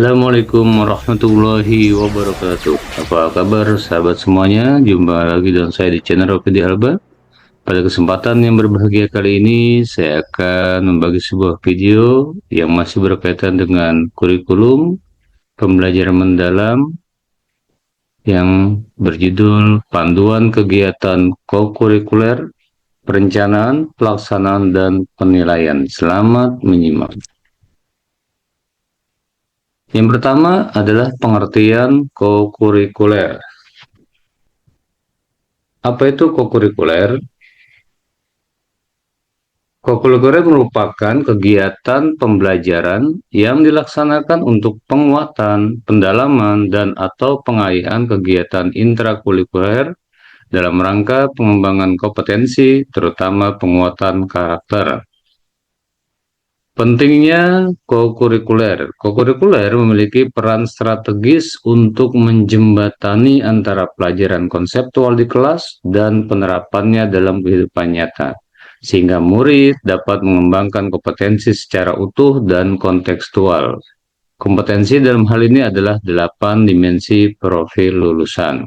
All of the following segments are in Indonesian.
Assalamualaikum warahmatullahi wabarakatuh. Apa kabar sahabat semuanya? Jumpa lagi dengan saya di channel Rocky di Alba. Pada kesempatan yang berbahagia kali ini, saya akan membagi sebuah video yang masih berkaitan dengan kurikulum pembelajaran mendalam yang berjudul Panduan Kegiatan Kokurikuler, Perencanaan, Pelaksanaan, dan Penilaian. Selamat menyimak. Yang pertama adalah pengertian kokurikuler. Apa itu kokurikuler? Kokurikuler merupakan kegiatan pembelajaran yang dilaksanakan untuk penguatan, pendalaman, dan/atau pengayaan kegiatan intrakurikuler dalam rangka pengembangan kompetensi, terutama penguatan karakter. Pentingnya kokurikuler. Kokurikuler memiliki peran strategis untuk menjembatani antara pelajaran konseptual di kelas dan penerapannya dalam kehidupan nyata, sehingga murid dapat mengembangkan kompetensi secara utuh dan kontekstual. Kompetensi dalam hal ini adalah 8 dimensi profil lulusan.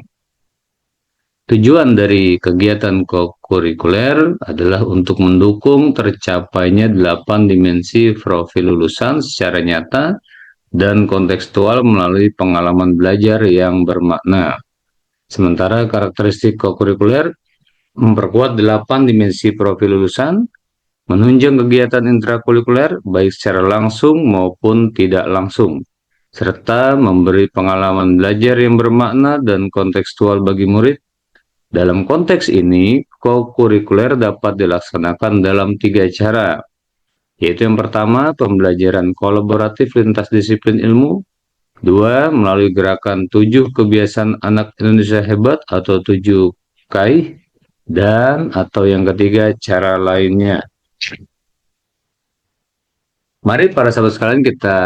Tujuan dari kegiatan kokurikuler adalah untuk mendukung tercapainya 8 dimensi profil lulusan secara nyata dan kontekstual melalui pengalaman belajar yang bermakna. Sementara karakteristik kokurikuler memperkuat 8 dimensi profil lulusan, menunjang kegiatan intrakurikuler baik secara langsung maupun tidak langsung, serta memberi pengalaman belajar yang bermakna dan kontekstual bagi murid. Dalam konteks ini, kokurikuler dapat dilaksanakan dalam 3 cara, yaitu yang pertama, pembelajaran kolaboratif lintas disiplin ilmu, 2, melalui gerakan 7 kebiasaan anak Indonesia hebat atau 7 KAI, dan atau yang ketiga, cara lainnya. Mari para sahabat sekalian kita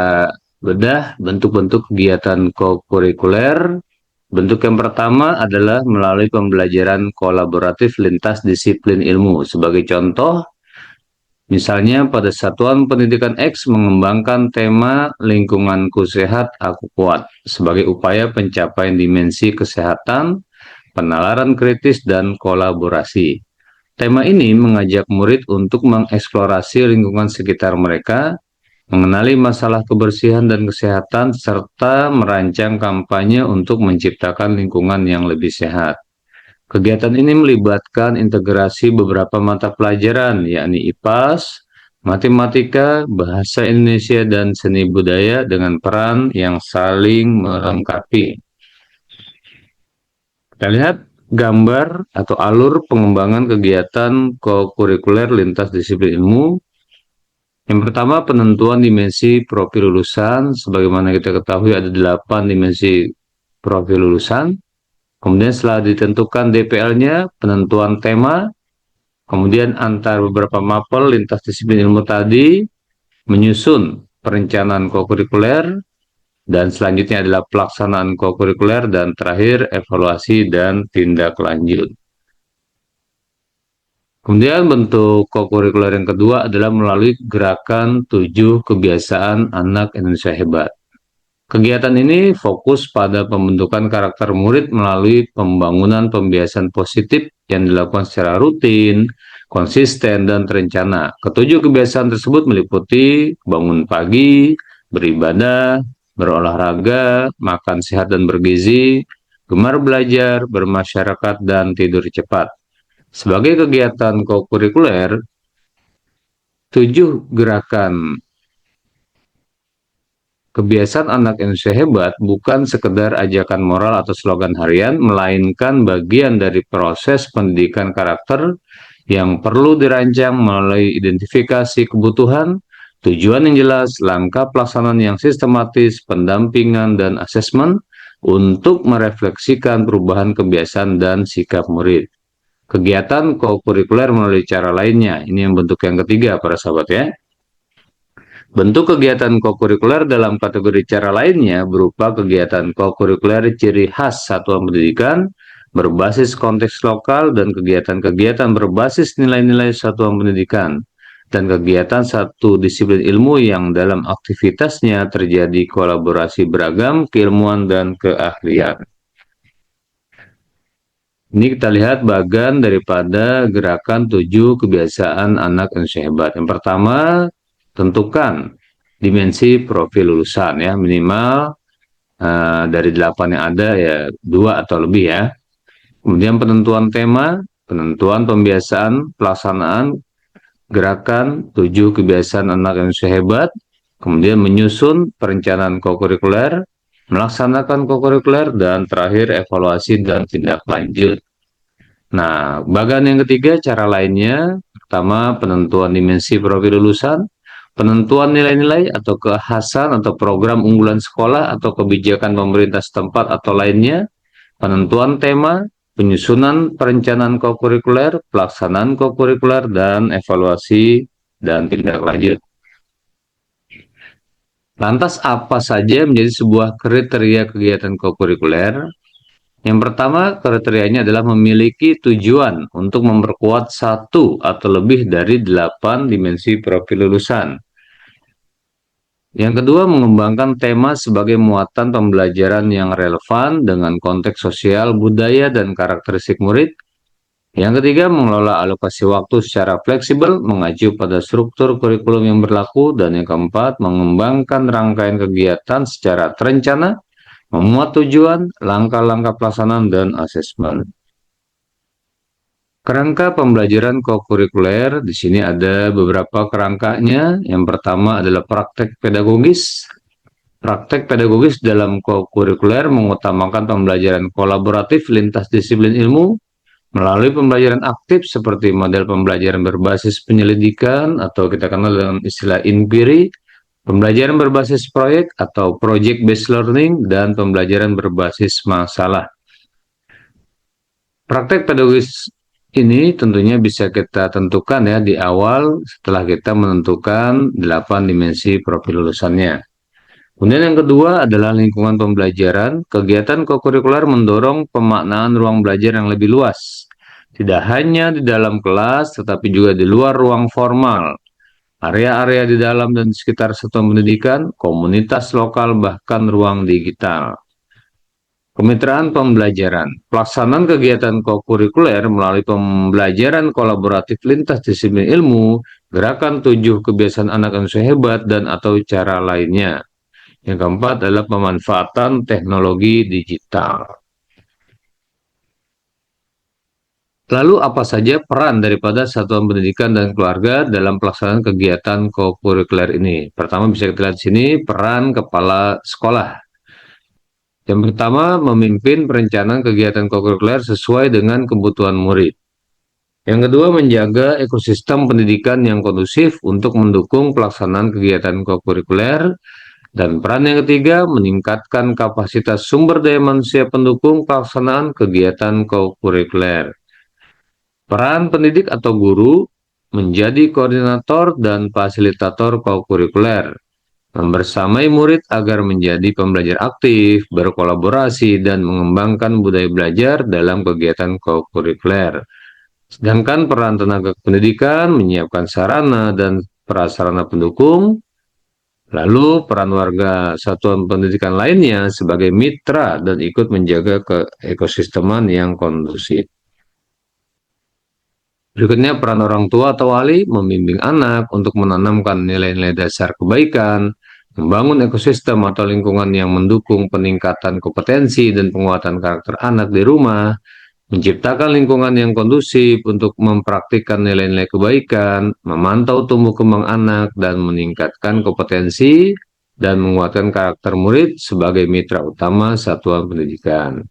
bedah bentuk-bentuk kegiatan kokurikuler. Bentuk yang pertama adalah melalui pembelajaran kolaboratif lintas disiplin ilmu. Sebagai contoh, misalnya pada Satuan Pendidikan X mengembangkan tema lingkunganku sehat, aku kuat sebagai upaya pencapaian dimensi kesehatan, penalaran kritis, dan kolaborasi. Tema ini mengajak murid untuk mengeksplorasi lingkungan sekitar mereka, mengenali masalah kebersihan dan kesehatan, serta merancang kampanye untuk menciptakan lingkungan yang lebih sehat. Kegiatan ini melibatkan integrasi beberapa mata pelajaran, yakni IPAS, matematika, bahasa Indonesia, dan seni budaya dengan peran yang saling melengkapi. Kita lihat gambar atau alur pengembangan kegiatan kokurikuler lintas disiplin ilmu. Yang pertama, penentuan dimensi profil lulusan. Sebagaimana kita ketahui ada 8 dimensi profil lulusan. Kemudian setelah ditentukan DPL-nya, penentuan tema. Kemudian antar beberapa mapel lintas disiplin ilmu tadi, menyusun perencanaan kokurikuler, dan selanjutnya adalah pelaksanaan kokurikuler, dan terakhir evaluasi dan tindak lanjut. Kemudian bentuk kokurikuler yang kedua adalah melalui gerakan 7 kebiasaan anak Indonesia hebat. Kegiatan ini fokus pada pembentukan karakter murid melalui pembangunan pembiasaan positif yang dilakukan secara rutin, konsisten, dan terencana. Ketujuh kebiasaan tersebut meliputi bangun pagi, beribadah, berolahraga, makan sehat dan bergizi, gemar belajar, bermasyarakat, dan tidur cepat. Sebagai kegiatan kokurikuler, 7 gerakan kebiasaan anak Indonesia hebat bukan sekedar ajakan moral atau slogan harian, melainkan bagian dari proses pendidikan karakter yang perlu dirancang melalui identifikasi kebutuhan, tujuan yang jelas, langkah pelaksanaan yang sistematis, pendampingan, dan asesmen untuk merefleksikan perubahan kebiasaan dan sikap murid. Kegiatan kokurikuler melalui cara lainnya. Ini yang bentuk yang ketiga, para sahabat ya. Bentuk kegiatan kokurikuler dalam kategori cara lainnya berupa kegiatan kokurikuler ciri khas satuan pendidikan, berbasis konteks lokal, dan kegiatan-kegiatan berbasis nilai-nilai satuan pendidikan. dan kegiatan satu disiplin ilmu yang dalam aktivitasnya terjadi kolaborasi beragam keilmuan dan keahlian. Ini kita lihat bagian daripada gerakan 7 kebiasaan anak Indonesia hebat. Yang pertama, tentukan dimensi profil lulusan ya, minimal dari 8 yang ada ya 2 atau lebih ya. Kemudian penentuan tema, penentuan pembiasaan, pelaksanaan gerakan 7 kebiasaan anak Indonesia hebat, kemudian menyusun perencanaan kokurikuler, melaksanakan kokurikuler, dan terakhir evaluasi dan tindak lanjut. Nah, bagian yang ketiga cara lainnya, pertama penentuan dimensi profil lulusan, penentuan nilai-nilai atau kekhasan atau program unggulan sekolah atau kebijakan pemerintah setempat atau lainnya, penentuan tema, penyusunan perencanaan kokurikuler, pelaksanaan kokurikuler, dan evaluasi dan tindak lanjut. Lantas apa saja menjadi sebuah kriteria kegiatan kokurikuler? Yang pertama, kriterianya adalah memiliki tujuan untuk memperkuat satu atau lebih dari 8 dimensi profil lulusan. Yang kedua, mengembangkan tema sebagai muatan pembelajaran yang relevan dengan konteks sosial, budaya, dan karakteristik murid. Yang ketiga, mengelola alokasi waktu secara fleksibel, mengacu pada struktur kurikulum yang berlaku. Dan yang keempat, mengembangkan rangkaian kegiatan secara terencana, memuat tujuan, langkah-langkah pelaksanaan, dan asesmen. Kerangka pembelajaran kokurikuler, di sini ada beberapa kerangkanya. Yang pertama adalah praktek pedagogis. Praktek pedagogis dalam kokurikuler mengutamakan pembelajaran kolaboratif lintas disiplin ilmu melalui pembelajaran aktif seperti model pembelajaran berbasis penyelidikan atau kita kenal dengan istilah inquiry, pembelajaran berbasis proyek atau project based learning, dan pembelajaran berbasis masalah. Praktek pedagogis ini tentunya bisa kita tentukan ya di awal setelah kita menentukan 8 dimensi profil lulusannya. Kemudian yang kedua adalah lingkungan pembelajaran. Kegiatan kokurikuler mendorong pemaknaan ruang belajar yang lebih luas. Tidak hanya di dalam kelas, tetapi juga di luar ruang formal. Area-area di dalam dan di sekitar satuan pendidikan, komunitas lokal, bahkan ruang digital. Kemitraan pembelajaran. Pelaksanaan kegiatan kokurikuler melalui pembelajaran kolaboratif lintas disiplin ilmu, gerakan 7 kebiasaan anak Indonesia hebat, dan atau cara lainnya. Yang keempat adalah pemanfaatan teknologi digital. Lalu apa saja peran daripada satuan pendidikan dan keluarga dalam pelaksanaan kegiatan kokurikuler ini? Pertama bisa kita lihat di sini peran kepala sekolah. Yang pertama memimpin perencanaan kegiatan kokurikuler sesuai dengan kebutuhan murid. Yang kedua menjaga ekosistem pendidikan yang kondusif untuk mendukung pelaksanaan kegiatan kokurikuler. Dan peran yang ketiga, meningkatkan kapasitas sumber daya manusia pendukung pelaksanaan kegiatan kokurikuler. Peran pendidik atau guru menjadi koordinator dan fasilitator kokurikuler, membersamai murid agar menjadi pembelajar aktif, berkolaborasi, dan mengembangkan budaya belajar dalam kegiatan kokurikuler. Sedangkan peran tenaga pendidikan menyiapkan sarana dan prasarana pendukung. Lalu peran warga satuan pendidikan lainnya sebagai mitra dan ikut menjaga keekosisteman yang kondusif. Berikutnya peran orang tua atau wali membimbing anak untuk menanamkan nilai-nilai dasar kebaikan, membangun ekosistem atau lingkungan yang mendukung peningkatan kompetensi dan penguatan karakter anak di rumah, menciptakan lingkungan yang kondusif untuk mempraktikkan nilai-nilai kebaikan, memantau tumbuh kembang anak, dan meningkatkan kompetensi dan menguatkan karakter murid sebagai mitra utama satuan pendidikan.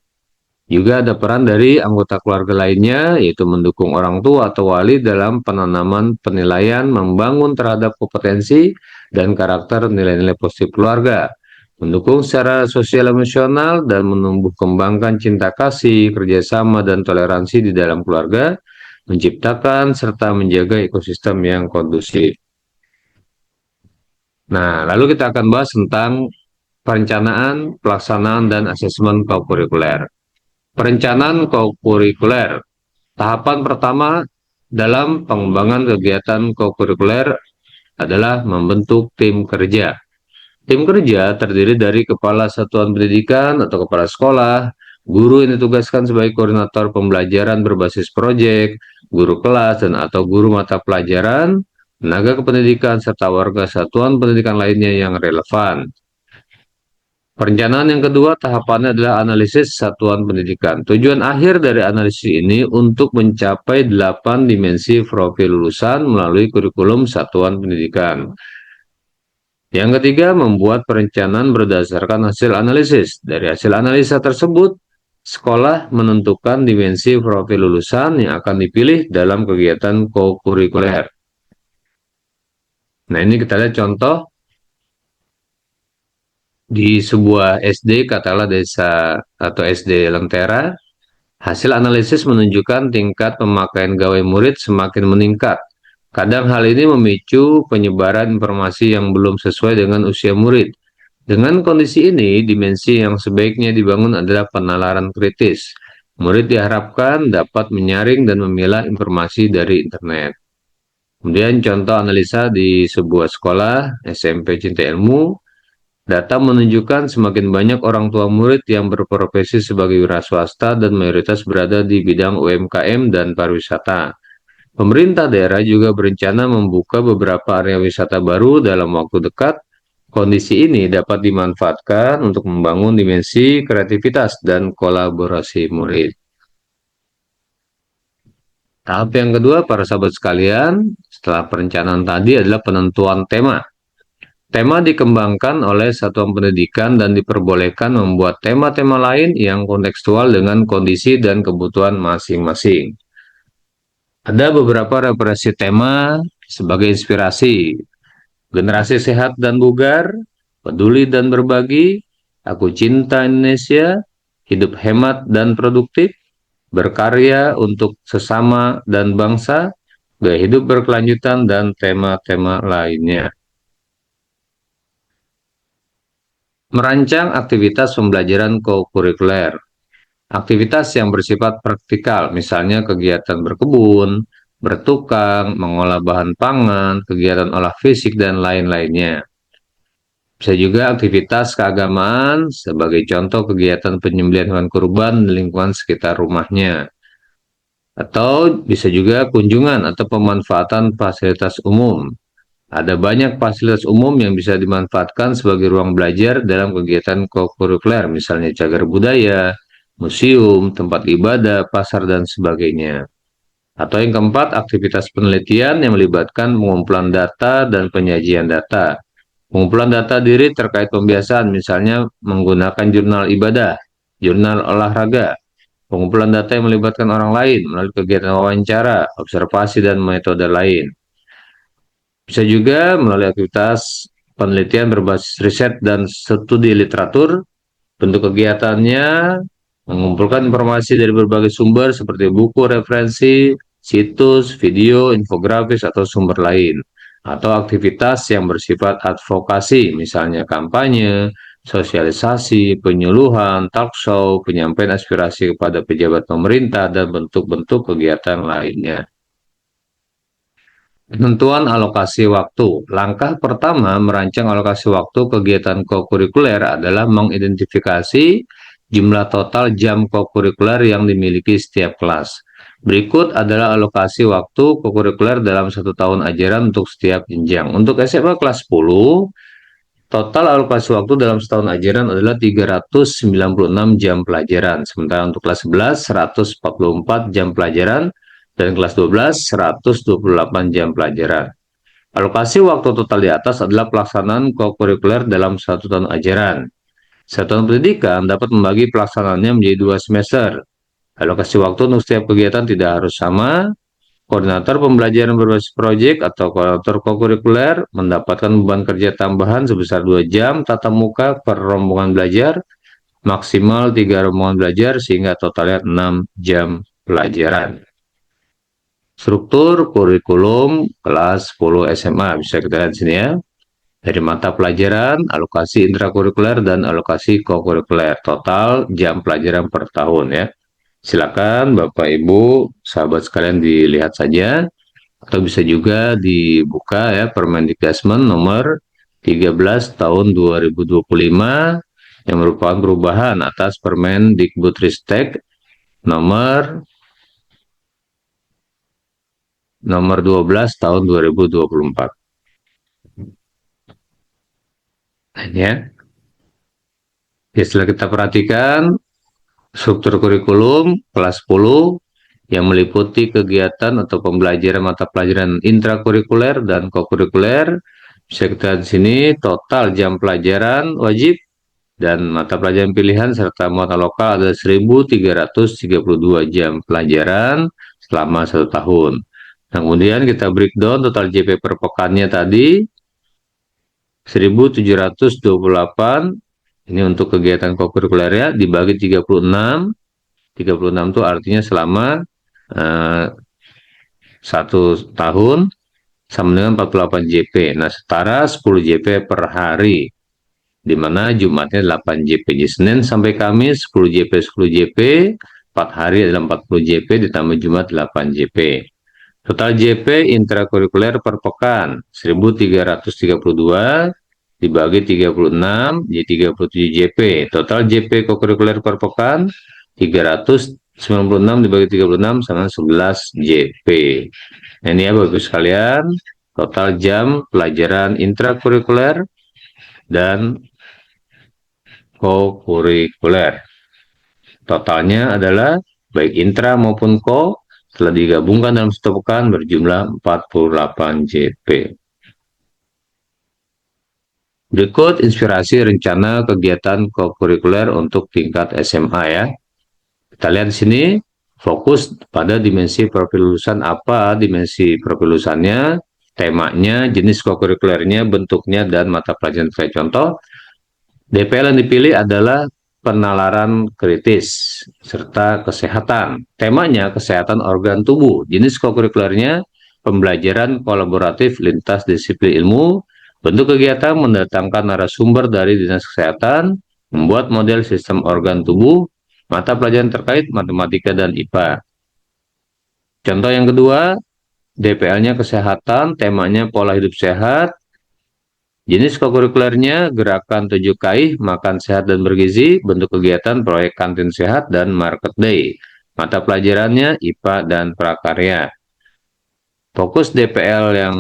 Juga ada peran dari anggota keluarga lainnya, yaitu mendukung orang tua atau wali dalam penanaman penilaian, membangun terhadap kompetensi dan karakter nilai-nilai positif keluarga, mendukung secara sosial emosional dan menumbuh kembangkan cinta kasih, kerjasama, dan toleransi di dalam keluarga, menciptakan serta menjaga ekosistem yang kondusif. Nah, lalu kita akan bahas tentang perencanaan, pelaksanaan, dan asesmen kokurikuler. Perencanaan kokurikuler. Tahapan pertama dalam pengembangan kegiatan kokurikuler adalah membentuk tim kerja. Tim kerja terdiri dari kepala satuan pendidikan atau kepala sekolah, guru yang ditugaskan sebagai koordinator pembelajaran berbasis proyek, guru kelas dan atau guru mata pelajaran, tenaga kependidikan, serta warga satuan pendidikan lainnya yang relevan. Perencanaan yang kedua tahapannya adalah analisis satuan pendidikan. Tujuan akhir dari analisis ini untuk mencapai 8 dimensi profil lulusan melalui kurikulum satuan pendidikan. Yang ketiga, membuat perencanaan berdasarkan hasil analisis. Dari hasil analisa tersebut, sekolah menentukan dimensi profil lulusan yang akan dipilih dalam kegiatan kokurikuler. Nah, ini kita lihat contoh di sebuah SD, katakanlah desa atau SD Lentera. Hasil analisis menunjukkan tingkat pemakaian gawai murid semakin meningkat. Kadang hal ini memicu penyebaran informasi yang belum sesuai dengan usia murid. Dengan kondisi ini, dimensi yang sebaiknya dibangun adalah penalaran kritis. Murid diharapkan dapat menyaring dan memilah informasi dari internet. Kemudian contoh analisa di sebuah sekolah SMP Cinta Ilmu, data menunjukkan semakin banyak orang tua murid yang berprofesi sebagai wira swasta dan mayoritas berada di bidang UMKM dan pariwisata. Pemerintah daerah juga berencana membuka beberapa area wisata baru dalam waktu dekat. Kondisi ini dapat dimanfaatkan untuk membangun dimensi kreativitas dan kolaborasi murid. Tahap yang kedua, para sahabat sekalian, setelah perencanaan tadi adalah penentuan tema. Tema dikembangkan oleh satuan pendidikan dan diperbolehkan membuat tema-tema lain yang kontekstual dengan kondisi dan kebutuhan masing-masing. Ada beberapa referensi tema sebagai inspirasi. Generasi sehat dan bugar, peduli dan berbagi, aku cinta Indonesia, hidup hemat dan produktif, berkarya untuk sesama dan bangsa, gaya hidup berkelanjutan, dan tema-tema lainnya. Merancang aktivitas pembelajaran kokurikuler. Aktivitas yang bersifat praktikal, misalnya kegiatan berkebun, bertukang, mengolah bahan pangan, kegiatan olah fisik, dan lain-lainnya. Bisa juga aktivitas keagamaan sebagai contoh kegiatan penyembelihan hewan kurban di lingkungan sekitar rumahnya. Atau bisa juga kunjungan atau pemanfaatan fasilitas umum. Ada banyak fasilitas umum yang bisa dimanfaatkan sebagai ruang belajar dalam kegiatan kokurikuler, misalnya cagar budaya, museum, tempat ibadah, pasar, dan sebagainya. Atau yang keempat, aktivitas penelitian yang melibatkan pengumpulan data dan penyajian data. Pengumpulan data diri terkait pembiasaan, misalnya menggunakan jurnal ibadah, jurnal olahraga. Pengumpulan data yang melibatkan orang lain melalui kegiatan wawancara, observasi, dan metode lain. Bisa juga melalui aktivitas penelitian berbasis riset dan studi literatur. Bentuk kegiatannya mengumpulkan informasi dari berbagai sumber seperti buku referensi, situs, video, infografis, atau sumber lain. Atau aktivitas yang bersifat advokasi, misalnya kampanye, sosialisasi, penyuluhan, talk show, penyampaian aspirasi kepada pejabat pemerintah, dan bentuk-bentuk kegiatan lainnya. Penentuan alokasi waktu. Langkah pertama merancang alokasi waktu kegiatan kokurikuler adalah mengidentifikasi jumlah total jam kokurikuler yang dimiliki setiap kelas. Berikut adalah alokasi waktu kokurikuler dalam 1 tahun ajaran untuk setiap jenjang. Untuk SMA kelas 10, total alokasi waktu dalam setahun ajaran adalah 396 jam pelajaran. Sementara untuk kelas 11, 144 jam pelajaran, dan kelas 12, 128 jam pelajaran. Alokasi waktu total di atas adalah pelaksanaan kokurikuler dalam 1 tahun ajaran. Satuan pendidikan dapat membagi pelaksanaannya menjadi 2 semester. Alokasi waktu untuk setiap kegiatan tidak harus sama. Koordinator pembelajaran berbasis proyek atau koordinator kokurikuler mendapatkan beban kerja tambahan sebesar 2 jam tatap muka per rombongan belajar, maksimal 3 rombongan belajar sehingga totalnya 6 jam pelajaran. Struktur kurikulum kelas 10 SMA bisa kita lihat di sini ya. Dari mata pelajaran, alokasi intrakurikuler dan alokasi kokurikuler. Total jam pelajaran per tahun ya. Silakan Bapak Ibu, sahabat sekalian dilihat saja, atau bisa juga dibuka ya Permendikbud nomor 13 tahun 2025 yang merupakan perubahan atas Permendikbudristek nomor 12 tahun 2024. Ya. Ya, setelah kita perhatikan struktur kurikulum kelas 10 yang meliputi kegiatan atau pembelajaran mata pelajaran intrakurikuler dan kokurikuler. Bisa kita di sini total jam pelajaran wajib dan mata pelajaran pilihan serta muatan lokal ada 1.332 jam pelajaran selama 1 tahun. Kemudian kita breakdown total JP per pekannya tadi 1.728. Ini untuk kegiatan kokurikulernya dibagi 36. 36 itu artinya selama 1 tahun sama dengan 48 JP. Nah, setara 10 JP per hari. Di mana Jumatnya 8 JP. Jadi Senin sampai Kamis 10 JP 10 JP, 4 hari adalah 40 JP ditambah Jumat 8 JP. Total JP intrakurikuler per pekan 1.332 dibagi 36 jadi 37 JP. Total JP kokurikuler per pekan 396 dibagi 36 sama 11 JP. Nah, ini ya Bapak Ibu sekalian, total jam pelajaran intrakurikuler dan kokurikuler. Totalnya adalah baik intra maupun ko setelah digabungkan dalam 1 pekan berjumlah 48 JP. Berikut inspirasi rencana kegiatan kokurikuler untuk tingkat SMA ya. Kita lihat di sini fokus pada dimensi profil lulusan apa, dimensi profil lulusannya, temanya, jenis kokurikulernya, bentuknya, dan mata pelajaran. Contoh, DPL yang dipilih adalah penalaran kritis serta kesehatan. Temanya kesehatan organ tubuh. Jenis kokurikulernya pembelajaran kolaboratif lintas disiplin ilmu. Bentuk kegiatan mendatangkan narasumber dari Dinas Kesehatan, membuat model sistem organ tubuh, mata pelajaran terkait matematika dan IPA. Contoh yang kedua, DPL-nya kesehatan, temanya pola hidup sehat. Jenis kokurikulernya gerakan 7KI, makan sehat dan bergizi, bentuk kegiatan proyek kantin sehat dan market day. Mata pelajarannya IPA dan prakarya. Fokus DPL yang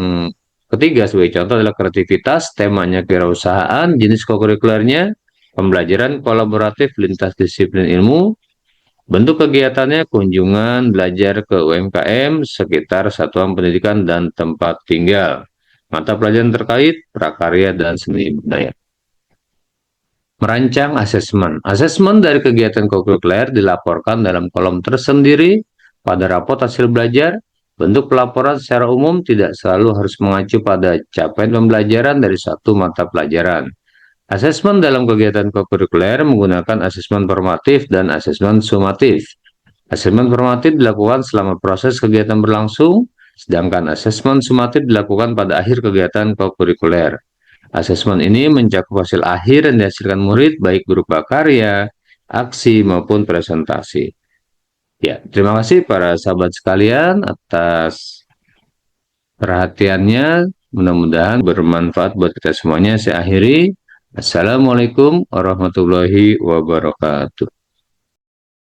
ketiga sebagai contoh adalah kreativitas, temanya kewirausahaan, jenis kokurikulernya pembelajaran kolaboratif lintas disiplin ilmu, bentuk kegiatannya kunjungan belajar ke UMKM sekitar satuan pendidikan dan tempat tinggal. Mata pelajaran terkait prakarya dan seni budaya. Merancang asesmen. Asesmen dari kegiatan kokurikuler dilaporkan dalam kolom tersendiri pada rapot hasil belajar. Bentuk pelaporan secara umum tidak selalu harus mengacu pada capaian pembelajaran dari satu mata pelajaran. Asesmen dalam kegiatan kokurikuler menggunakan asesmen formatif dan asesmen sumatif. Asesmen formatif dilakukan selama proses kegiatan berlangsung, sedangkan asesmen sumatif dilakukan pada akhir kegiatan kokurikuler. Asesmen ini mencakup hasil akhir yang dihasilkan murid baik berupa karya, aksi, maupun presentasi. Ya, terima kasih para sahabat sekalian atas perhatiannya. Mudah-mudahan bermanfaat buat kita semuanya. Saya akhiri. Assalamualaikum warahmatullahi wabarakatuh.